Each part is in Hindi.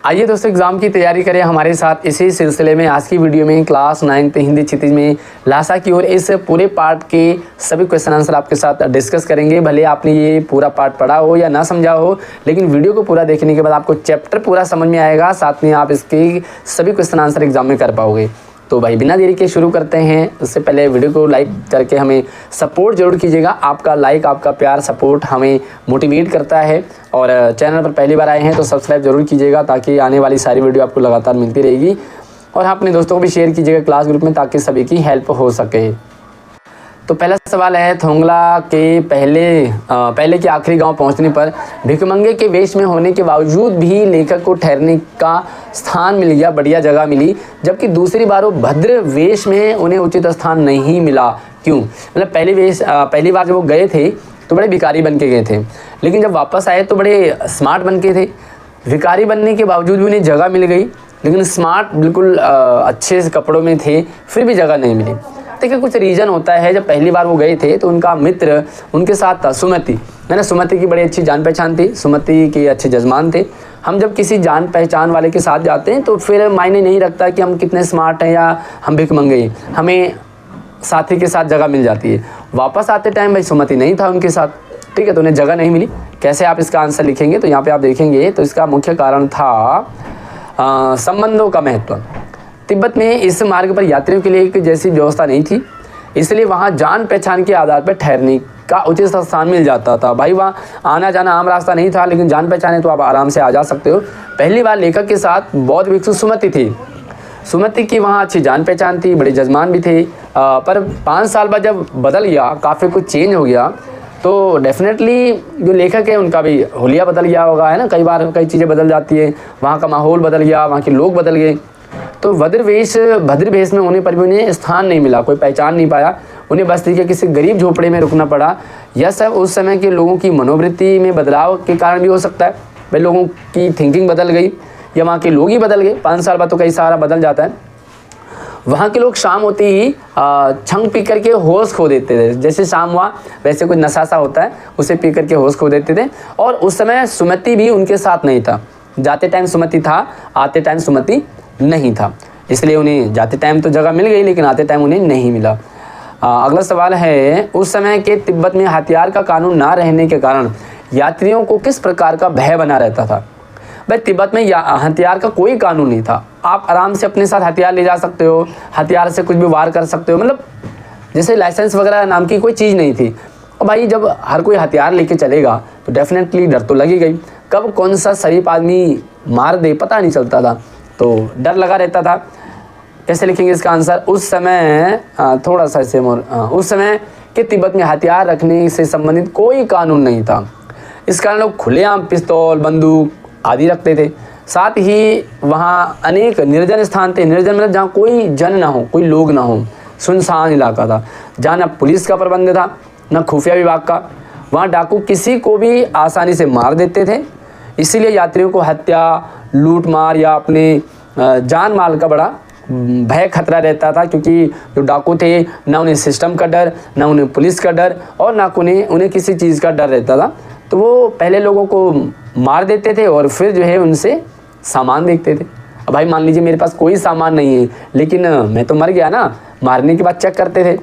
आइए दोस्तों एग्जाम की तैयारी करें हमारे साथ इसी सिलसिले में। आज की वीडियो में क्लास 9 हिंदी क्षितिज में लासा की ओर इस पूरे पार्ट के सभी क्वेश्चन आंसर आपके साथ डिस्कस करेंगे। भले आपने ये पूरा पार्ट पढ़ा हो या ना समझा हो, लेकिन वीडियो को पूरा देखने के बाद आपको चैप्टर पूरा समझ में आएगा, साथ में आप इसके सभी क्वेश्चन आंसर एग्जाम में कर पाओगे। तो भाई बिना देरी के शुरू करते हैं। उससे पहले वीडियो को लाइक करके हमें सपोर्ट जरूर कीजिएगा। आपका लाइक, आपका प्यार, सपोर्ट हमें मोटिवेट करता है। और चैनल पर पहली बार आए हैं तो सब्सक्राइब जरूर कीजिएगा, ताकि आने वाली सारी वीडियो आपको लगातार मिलती रहेगी। और हाँ, अपने दोस्तों को भी शेयर कीजिएगा क्लास ग्रुप में, ताकि सभी की हेल्प हो सके। तो पहला सवाल है, थोंगला के पहले के आखिरी गांव पहुंचने पर भिखमंगे के वेश में होने के बावजूद भी लेखक को ठहरने का स्थान मिल गया, बढ़िया जगह मिली, जबकि दूसरी बार वो भद्र वेश में उन्हें उचित स्थान नहीं मिला। क्यों? मतलब पहली बार जब वो गए थे तो बड़े भिखारी बन के गए थे, लेकिन जब वापस आए तो बड़े स्मार्ट बन के थे। भिखारी बनने के बावजूद भी उन्हें जगह मिल गई, लेकिन स्मार्ट बिल्कुल अच्छे कपड़ों में थे, फिर भी जगह नहीं मिली। देखिए कुछ रीज़न होता है। जब पहली बार वो गए थे तो उनका मित्र उनके साथ था, सुमति। मैंने सुमति की बड़ी अच्छी जान पहचान थी, सुमति के अच्छे जजमान थे। हम जब किसी जान पहचान वाले के साथ जाते हैं तो फिर मायने नहीं रखता कि हम कितने स्मार्ट हैं या हम भिखमंगे हैं, हमें साथी के साथ जगह मिल जाती है। वापस आते टाइम भाई सुमति नहीं था उनके साथ, ठीक है, तो उन्हें जगह नहीं मिली। कैसे आप इसका आंसर लिखेंगे? तो यहाँ पर आप देखेंगे तो इसका मुख्य कारण था संबंधों का महत्व। तिब्बत में इस मार्ग पर यात्रियों के लिए एक जैसी व्यवस्था नहीं थी, इसलिए वहाँ जान पहचान के आधार पर ठहरने का उचित स्थान मिल जाता था। भाई वहाँ आना जाना आम रास्ता नहीं था, लेकिन जान पहचान है तो आप आराम से आ जा सकते हो। पहली बार लेखक के साथ बौद्ध भिक्षु सुमति थी। सुमति की वहाँ अच्छी जान पहचान थी, बड़े जजमान भी थे। पर 5 साल बाद जब बदल गया, काफ़ी कुछ चेंज हो गया, तो डेफिनेटली जो लेखक है उनका भी हुलिया बदल गया होगा, है ना। कई बार कई चीज़ें बदल जाती है, वहाँ का माहौल बदल गया, वहाँ के लोग बदल गए। तो भद्र भेष में होने पर भी उन्हें स्थान नहीं मिला, कोई पहचान नहीं पाया। उन्हें बस्ती के किसी गरीब झोपड़े में रुकना पड़ा। यह सब उस समय के लोगों की मनोवृत्ति में बदलाव के कारण भी हो सकता है। भाई लोगों की थिंकिंग बदल गई या वहाँ के लोग ही बदल गए। 5 साल बाद तो कई सारा बदल जाता है। वहाँ के लोग शाम होते ही छंग पी करके होश खो देते थे। जैसे शाम हुआ वैसे कुछ नशा सा होता है, उसे पी करके होश खो देते थे। और उस समय सुमति भी उनके साथ नहीं था। जाते टाइम सुमति था, आते टाइम सुमति नहीं था, इसलिए उन्हें जाते टाइम तो जगह मिल गई, लेकिन आते टाइम उन्हें नहीं मिला। अगला सवाल है, उस समय के तिब्बत में हथियार का कानून ना रहने के कारण यात्रियों को किस प्रकार का भय बना रहता था? भाई तिब्बत में हथियार का कोई कानून नहीं था। आप आराम से अपने साथ हथियार ले जा सकते हो, हथियार से कुछ भी वार कर सकते हो, मतलब जैसे लाइसेंस वगैरह नाम की कोई चीज़ नहीं थी। और भाई जब हर कोई हथियार लेके चलेगा तो डेफिनेटली डर तो लगेगा ही। कब कौन सा शरीफ आदमी मार दे पता नहीं चलता था, तो डर लगा रहता था। कैसे लिखेंगे इसका आंसर? उस समय थोड़ा सा ऐसे उस समय के तिब्बत में हथियार रखने से संबंधित कोई कानून नहीं था। इस कारण लोग खुलेआम पिस्तौल, बंदूक आदि रखते थे। साथ ही वहाँ अनेक निर्जन स्थान थे। निर्जन मतलब जहाँ कोई जन ना हो, कोई लोग ना हो, सुनसान इलाका था, जहाँ न पुलिस का प्रबंध था न खुफिया विभाग का। वहाँ डाकू किसी को भी आसानी से मार देते थे, इसीलिए यात्रियों को हत्या, लूट मार या अपने जान माल का बड़ा भय खतरा रहता था। क्योंकि जो डाकू थे, ना उन्हें सिस्टम का डर, ना उन्हें पुलिस का डर, और ना उन्हें किसी चीज़ का डर रहता था। तो वो पहले लोगों को मार देते थे और फिर जो है उनसे सामान देखते थे। अब भाई मान लीजिए मेरे पास कोई सामान नहीं है, लेकिन मैं तो मर गया ना, मारने के बाद चेक करते थे।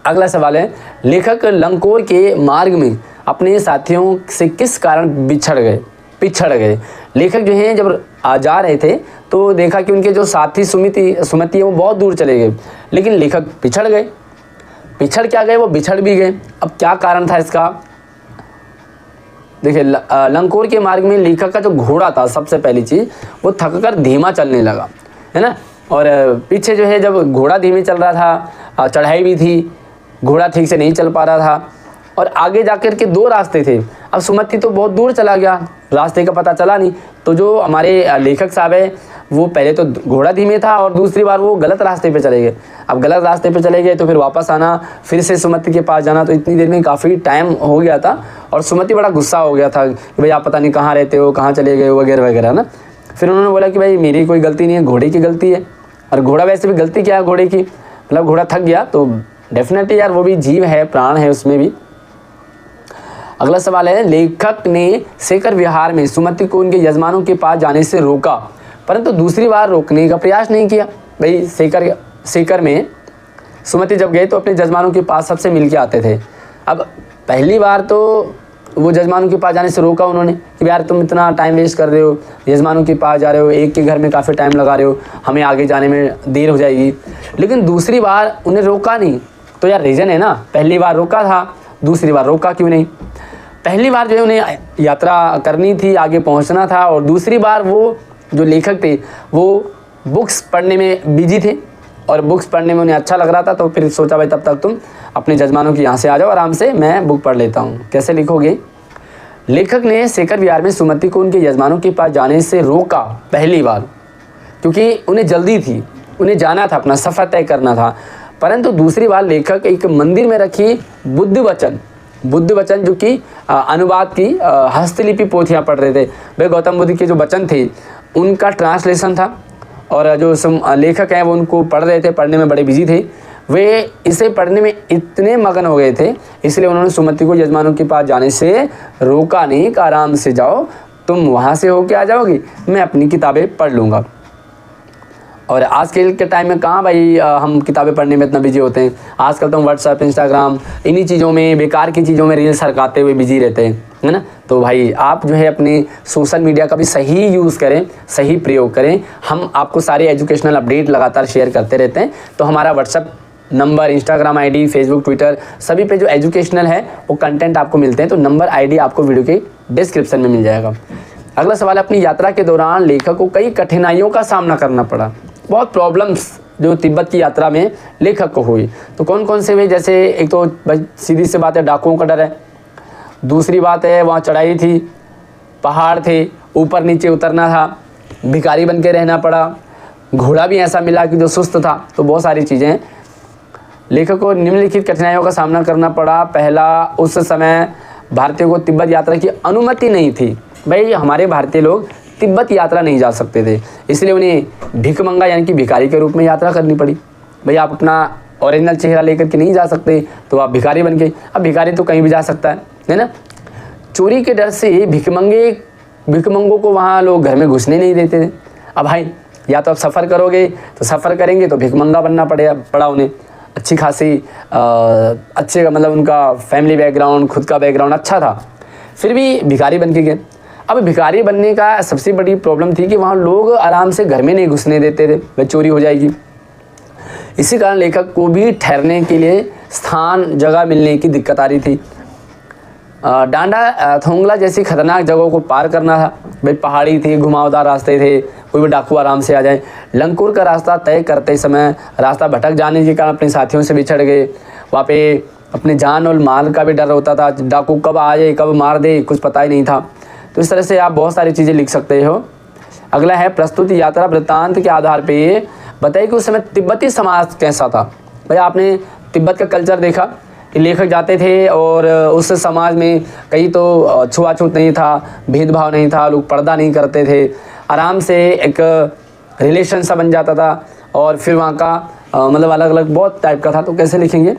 अगला सवाल है, लेखक लंकोर के मार्ग में अपने साथियों से किस कारण पिछड़ गए? लेखक जो हैं जब जा रहे थे तो देखा कि उनके जो साथी सुमति है वो बहुत दूर चले गए, लेकिन लेखक पिछड़ गए। पिछड़ क्या गए? वो बिछड़ भी गए। अब क्या कारण था इसका? देखिए लंकोर के मार्ग में लेखक का जो घोड़ा था, सबसे पहली चीज़ वो थककर धीमा चलने लगा, है ना। और पीछे जो है जब घोड़ा धीमे चल रहा था, चढ़ाई भी थी, घोड़ा ठीक से नहीं चल पा रहा था। और आगे जाकर के 2 रास्ते थे। अब सुमति तो बहुत दूर चला गया, रास्ते का पता चला नहीं। तो जो हमारे लेखक साहब है वो पहले तो घोड़ा धीमे था और दूसरी बार वो गलत रास्ते पे चले गए। अब गलत रास्ते पे चले गए तो फिर वापस आना, फिर से सुमति के पास जाना, तो इतनी देर में काफ़ी टाइम हो गया था। और सुमति बड़ा गुस्सा हो गया था कि भाई आप पता नहीं कहाँ रहते हो, कहाँ चले गए वगैरह वगैरह ना। फिर उन्होंने बोला कि भाई मेरी कोई गलती नहीं है, घोड़े की गलती है। और घोड़ा वैसे भी गलती क्या है घोड़े की, मतलब घोड़ा थक गया तो डेफिनेटली यार वो भी जीव है, प्राण है उसमें भी। अगला सवाल है, लेखक ने शेखर विहार में सुमति को उनके यजमानों के पास जाने से रोका परंतु दूसरी बार रोकने का प्रयास नहीं किया। भाई शेखर में सुमति जब गए तो अपने जजमानों के पास सबसे मिल के आते थे। अब पहली बार तो वो जजमानों के पास जाने से रोका उन्होंने कि यार तुम इतना टाइम वेस्ट कर रहे हो, यजमानों के पास जा रहे हो, एक के घर में काफ़ी टाइम लगा रहे हो, हमें आगे जाने में देर हो जाएगी। लेकिन दूसरी बार उन्हें रोका नहीं, तो यार रीज़न है ना, पहली बार रोका था, दूसरी बार रोका क्यों नहीं। पहली बार जो है उन्हें यात्रा करनी थी, आगे पहुंचना था, और दूसरी बार वो जो लेखक थे वो बुक्स पढ़ने में बिजी थे और बुक्स पढ़ने में उन्हें अच्छा लग रहा था, तो फिर सोचा भाई तब तक तुम अपने जजमानों के यहाँ से आ जाओ, आराम से मैं बुक पढ़ लेता हूँ। कैसे लिखोगे, लेखक ने शेखर विहार में सुमति को उनके यजमानों के पास जाने से रोका पहली बार, क्योंकि उन्हें जल्दी थी, उन्हें जाना था, अपना सफ़र तय करना था। परंतु दूसरी बार लेखक एक मंदिर में रखी बुद्ध वचन जो कि अनुवाद की हस्तलिपि पोथियाँ पढ़ रहे थे। भाई गौतम बुद्ध के जो वचन थे उनका ट्रांसलेशन था, और जो लेखक हैं वो उनको पढ़ रहे थे, पढ़ने में बड़े बिजी थे। वे इसे पढ़ने में इतने मगन हो गए थे, इसलिए उन्होंने सुमति को यजमानों के पास जाने से रोका नहीं कि आराम से जाओ, तुम वहाँ से होके आ जाओगी, मैं अपनी किताबें पढ़ लूँगा। और आजकल के टाइम में कहाँ भाई हम किताबें पढ़ने में इतना बिजी होते हैं। आजकल तो हम व्हाट्सएप, इंस्टाग्राम, इन्हीं चीज़ों में, बेकार की चीज़ों में रील्स सरकाते हुए बिजी रहते हैं, है ना। तो भाई आप जो है अपने सोशल मीडिया का भी सही यूज़ करें, सही प्रयोग करें। हम आपको सारे एजुकेशनल अपडेट लगातार शेयर करते रहते हैं। तो हमारा WhatsApp number, Instagram ID, Facebook, Twitter सभी पे जो एजुकेशनल है वो कंटेंट आपको मिलते हैं। तो नंबर, आईडी आपको वीडियो के डिस्क्रिप्शन में मिल जाएगा। अगला सवाल, अपनी यात्रा के दौरान लेखक को कई कठिनाइयों का सामना करना पड़ा। बहुत प्रॉब्लम्स जो तिब्बत की यात्रा में लेखक को हुई, तो कौन कौन से हुए। जैसे एक तो सीधी सी बात है, डाकुओं का डर है। दूसरी बात है, वहाँ चढ़ाई थी, पहाड़ थे, ऊपर नीचे उतरना था, भिखारी बन के रहना पड़ा, घोड़ा भी ऐसा मिला कि जो सुस्त था। तो बहुत सारी चीज़ें लेखक को निम्नलिखित कठिनाइयों का सामना करना पड़ा। पहला, उस समय भारतीयों को तिब्बत यात्रा की अनुमति नहीं थी। भाई हमारे भारतीय लोग तिब्बत यात्रा नहीं जा सकते थे, इसलिए उन्हें भिखमंगा यानी कि भिखारी के रूप में यात्रा करनी पड़ी। भाई आप अपना ओरिजिनल चेहरा लेकर के नहीं जा सकते, तो आप भिखारी बन गए। अब भिखारी तो कहीं भी जा सकता है ना। चोरी के डर से भिखमंगों को वहाँ लोग घर में घुसने नहीं देते थे। अब भाई या तो आप सफ़र करोगे, तो सफ़र करेंगे तो भिखमंगा बनना पड़ा उन्हें। अच्छी खासी अच्छे मतलब उनका फैमिली बैकग्राउंड, खुद का बैकग्राउंड अच्छा था, फिर भी भिखारी बन के गए। अब भिखारी बनने का सबसे बड़ी प्रॉब्लम थी कि वहाँ लोग आराम से घर में नहीं घुसने देते थे, वह चोरी हो जाएगी। इसी कारण लेखक को भी ठहरने के लिए स्थान, जगह मिलने की दिक्कत आ रही थी। डांडा थोंगला जैसी खतरनाक जगहों को पार करना था। भाई पहाड़ी थी, घुमावदार रास्ते थे, कोई भी डाकू आराम से आ जाए। लंगकुर का रास्ता तय करते समय रास्ता भटक जाने के कारण अपने साथियों से बिछड़ गए। वहाँ पे अपने जान और माल का भी डर होता था, डाकू कब आ जाए, कब मार दे, कुछ पता ही नहीं था। तो इस तरह से आप बहुत सारी चीज़ें लिख सकते हो। अगला है, प्रस्तुत यात्रा वृत्तांत के आधार पे ये बताइए कि उस समय तिब्बती समाज कैसा था। भाई आपने तिब्बत का कल्चर देखा कि लेखक जाते थे और उस समाज में कहीं तो छुआछूत नहीं था, भेदभाव नहीं था, लोग पर्दा नहीं करते थे, आराम से एक रिलेशन सा बन जाता था। और फिर वहाँ का मतलब अलग अलग बहुत टाइप का था। तो कैसे लिखेंगे,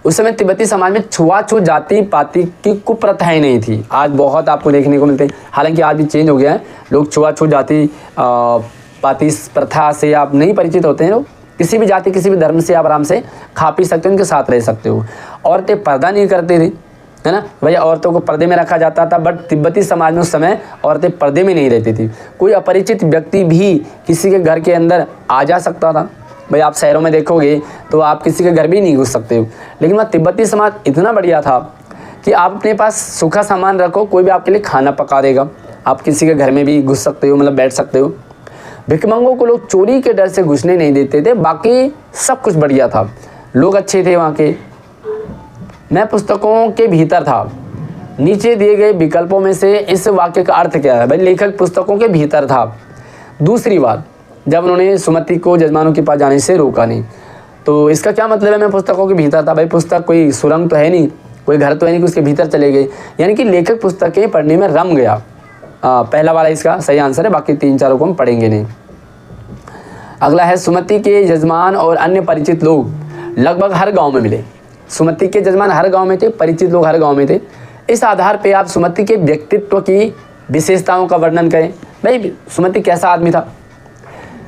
उस समय तिब्बती समाज में छुआछूत, जाति पाति की कुप्रथाएं नहीं थी। आज बहुत आपको देखने को मिलते हैं, हालांकि आज भी चेंज हो गया है। लोग छुआछूत, जाति पाति प्रथा से आप नहीं परिचित होते हैं। लोग किसी भी जाति, किसी भी धर्म से आप आराम से खा पी सकते हो, उनके साथ रह सकते हो। औरतें पर्दा नहीं करती थी, है ना। भैया औरतों को पर्दे में रखा जाता था, बट तिब्बती समाज में उस समय औरतें पर्दे में नहीं रहती थी। कोई अपरिचित व्यक्ति भी किसी के घर के अंदर आ जा सकता था। भाई आप शहरों में देखोगे तो आप किसी के घर भी नहीं घुस सकते हो, लेकिन वहाँ तिब्बती समाज इतना बढ़िया था कि आप अपने पास सूखा सामान रखो, कोई भी आपके लिए खाना पका देगा। आप किसी के घर में भी घुस सकते हो, मतलब बैठ सकते हो। भिखमंगों को लोग चोरी के डर से घुसने नहीं देते थे, बाकी सब कुछ बढ़िया था, लोग अच्छे थे वहाँ के। मैं पुस्तकों के भीतर था। नीचे दिए गए विकल्पों में से इस वाक्य का अर्थ क्या है। भाई लेखक पुस्तकों के भीतर था दूसरी बार, जब उन्होंने सुमति को जजमानों के पास जाने से रोका नहीं। तो इसका क्या मतलब है, मैं पुस्तकों के भीतर था। भाई पुस्तक कोई सुरंग तो है नहीं, कोई घर तो है नहीं कि उसके भीतर चले गए, यानी कि लेखक पुस्तकें पढ़ने में रम गया। पहला वाला इसका सही आंसर है, बाकी 3-4 को हम पढ़ेंगे नहीं। अगला है, सुमति के यजमान और अन्य परिचित लोग लगभग हर गांव में मिले। सुमति के जजमान हर गांव में थे, परिचित लोग हर गांव में थे। इस आधार पे आप सुमति के व्यक्तित्व की विशेषताओं का वर्णन करें। भाई सुमति कैसा आदमी था?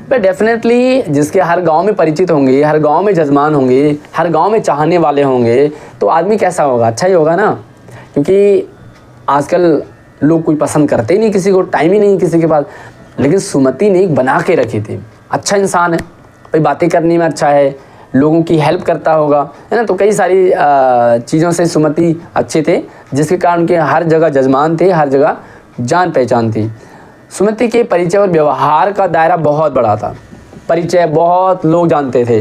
भाई डेफिनेटली जिसके हर गांव में परिचित होंगे, हर गांव में जजमान होंगे, हर गांव में चाहने वाले होंगे, तो आदमी कैसा होगा? अच्छा ही होगा ना। क्योंकि आजकल लोग कोई पसंद करते ही नहीं, किसी को टाइम ही नहीं किसी के पास। लेकिन सुमति ने एक बना के रखी थी, अच्छा इंसान है भाई, बातें करने में अच्छा है, लोगों की हेल्प करता होगा, है ना। तो कई सारी चीज़ों से सुमति अच्छे थे, जिसके कारण उनके हर जगह जजमान थे, हर जगह जान पहचान थी। सुमति के परिचय और व्यवहार का दायरा बहुत बड़ा था। परिचय बहुत लोग जानते थे।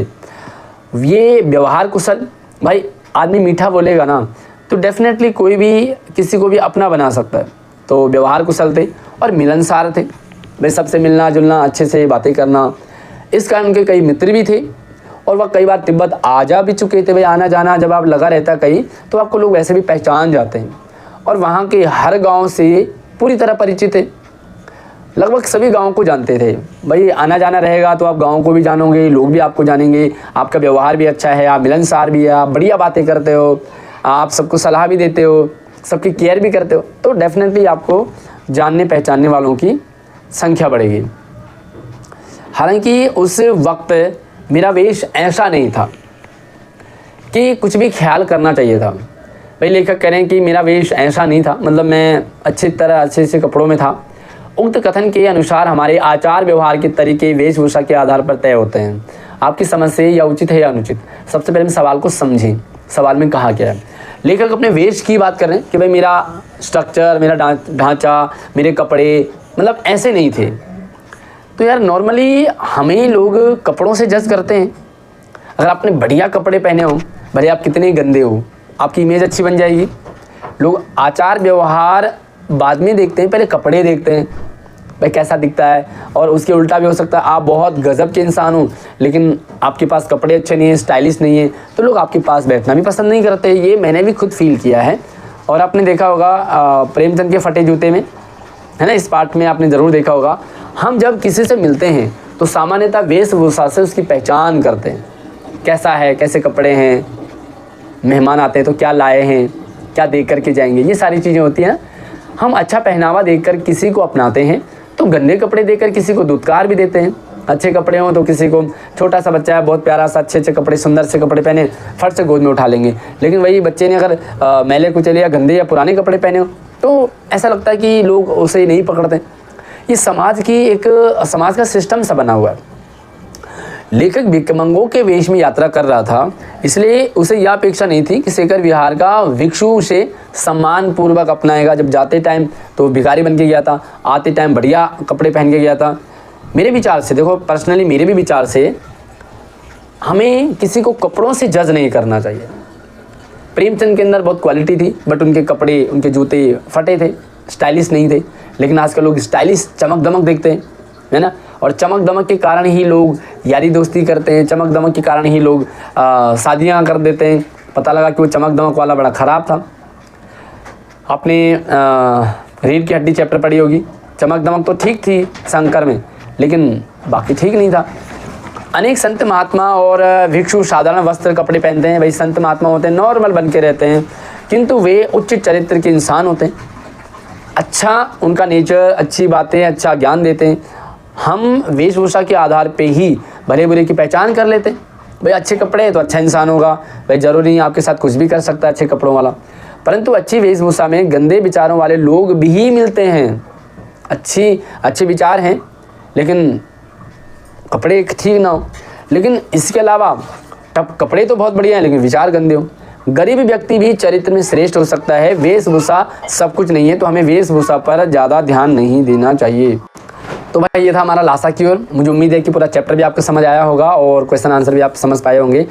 ये व्यवहार कुशल, भाई आदमी मीठा बोलेगा ना तो डेफिनेटली कोई भी किसी को भी अपना बना सकता है। तो व्यवहार कुशल थे और मिलनसार थे, भाई सबसे मिलना जुलना, अच्छे से बातें करना। इस कारण उनके कई मित्र भी थे और वह कई बार तिब्बत आ जा भी चुके थे। भाई आना जाना जब आप लगा रहता कहीं तो आपको लोग वैसे भी पहचान जाते हैं और वहाँ के हर गांव से पूरी तरह परिचित थे, लगभग सभी गाँव को जानते थे। भाई आना जाना रहेगा तो आप गाँव को भी जानोगे, लोग भी आपको जानेंगे, आपका व्यवहार भी अच्छा है, आप मिलनसार भी है, आप बढ़िया बातें करते हो, आप सबको सलाह भी देते हो, सबकी केयर भी करते हो, तो डेफिनेटली आपको जानने पहचानने वालों की संख्या बढ़ेगी। हालांकि उस वक्त मेरा वेश ऐसा नहीं था कि कुछ भी ख्याल करना चाहिए था। भाई लेखक कह रहे हैं कि मेरा वेश ऐसा नहीं था, मतलब मैं अच्छी तरह अच्छे से कपड़ों में था। उक्त कथन के अनुसार हमारे आचार व्यवहार के तरीके वेशभूषा के आधार पर तय होते हैं। आपकी समझ से या उचित है या अनुचित, सबसे पहले हम सवाल को समझें, सवाल में कहा क्या है। लेखक अपने वेश की बात कर रहे हैं कि भाई मेरा स्ट्रक्चर, मेरा ढांचा, मेरे कपड़े मतलब ऐसे नहीं थे। तो यार नॉर्मली हमें लोग कपड़ों से जज करते हैं। अगर आपने बढ़िया कपड़े पहने हो, भले आप कितने गंदे हो, आपकी इमेज अच्छी बन जाएगी। लोग आचार व्यवहार बाद में देखते हैं, पहले कपड़े देखते हैं भाई कैसा दिखता है। और उसके उल्टा भी हो सकता है, आप बहुत गजब के इंसान हो लेकिन आपके पास कपड़े अच्छे नहीं हैं, स्टाइलिश नहीं है, तो लोग आपके पास बैठना भी पसंद नहीं करते। ये मैंने भी खुद फील किया है। और आपने देखा होगा प्रेमचंद के फटे जूते में, है ना, इस पार्ट में आपने ज़रूर देखा होगा, हम जब किसी से मिलते हैं तो सामान्यतः वेशभूषा से उसकी पहचान करते हैं, कैसा है, कैसे कपड़े हैं, मेहमान आते हैं तो क्या लाए हैं, क्या देख कर के जाएंगे, ये सारी चीज़ें होती हैं। हम अच्छा पहनावा देखकर किसी को अपनाते हैं, तो गंदे कपड़े देखकर किसी को दुत्कार भी देते हैं। अच्छे कपड़े हों तो किसी को, छोटा सा बच्चा है बहुत प्यारा सा अच्छे अच्छे कपड़े, सुंदर से कपड़े पहने, फट से गोद में उठा लेंगे। लेकिन वही बच्चे ने अगर मैले कुचले या गंदे या पुराने कपड़े पहने हो तो ऐसा लगता है कि लोग उसे नहीं पकड़ते। ये समाज का सिस्टम सा बना हुआ है। लेखक भिक्षमंगों के वेश में यात्रा कर रहा था, इसलिए उसे यह अपेक्षा नहीं थी कि शेखर विहार का भिक्षु उसे सम्मान पूर्वक अपनाएगा। जब जाते टाइम तो भिखारी बन के गया था, आते टाइम बढ़िया कपड़े पहन के गया था। मेरे विचार से, देखो पर्सनली मेरे भी विचार से, हमें किसी को कपड़ों से जज नहीं करना चाहिए। प्रेमचंद के अंदर बहुत क्वालिटी थी, बट उनके कपड़े, उनके जूते फटे थे, स्टाइलिश नहीं थे। लेकिन आजकल लोग स्टाइलिश चमक दमक देखते हैं, है ना, और चमक दमक के कारण ही लोग यारी दोस्ती करते हैं, चमक दमक के कारण ही लोग शादियाँ कर देते हैं। पता लगा कि वो चमक दमक वाला बड़ा ख़राब था। आपने रीढ़ की हड्डी चैप्टर पढ़ी होगी, चमक दमक तो ठीक थी शंकर में, लेकिन बाकी ठीक नहीं था। अनेक संत महात्मा और भिक्षु साधारण वस्त्र कपड़े पहनते हैं। भाई संत महात्मा होते हैं, नॉर्मल बन के रहते हैं, किंतु वे उच्च चरित्र के इंसान होते हैं। अच्छा उनका नेचर, अच्छी बातें, अच्छा ज्ञान देते हैं। हम वेशभूषा के आधार पे ही भले बुरे की पहचान कर लेते हैं। भाई अच्छे कपड़े हैं तो अच्छा इंसान होगा, भाई ज़रूरी नहीं आपके साथ कुछ भी कर सकता है अच्छे कपड़ों वाला। परंतु अच्छी वेशभूषा में गंदे विचारों वाले लोग भी मिलते हैं। अच्छे विचार हैं लेकिन कपड़े ठीक ना हो। लेकिन इसके अलावा कपड़े तो बहुत बढ़िया हैं लेकिन विचार गंदे हो। गरीब व्यक्ति भी चरित्र में श्रेष्ठ हो सकता है। वेशभूषा सब कुछ नहीं है, तो हमें वेशभूषा पर ज़्यादा ध्यान नहीं देना चाहिए। तो भाई ये था हमारा लासा की ओर। मुझे उम्मीद है कि पूरा चैप्टर भी आपको समझ आया होगा और क्वेश्चन आंसर भी आप समझ पाए होंगे।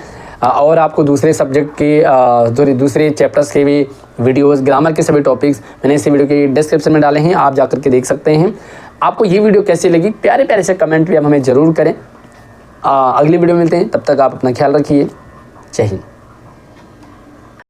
और आपको दूसरे सब्जेक्ट के दूसरे चैप्टर्स के भी वीडियोस, ग्रामर के सभी टॉपिक्स मैंने इसी वीडियो के डिस्क्रिप्शन में डाले हैं, आप जाकर के देख सकते हैं। आपको ये वीडियो कैसी लगी, प्यारे प्यारे से कमेंट भी आप हमें ज़रूर करें। अगली वीडियो में मिलते हैं, तब तक आप अपना ख्याल रखिए। जय हिंद।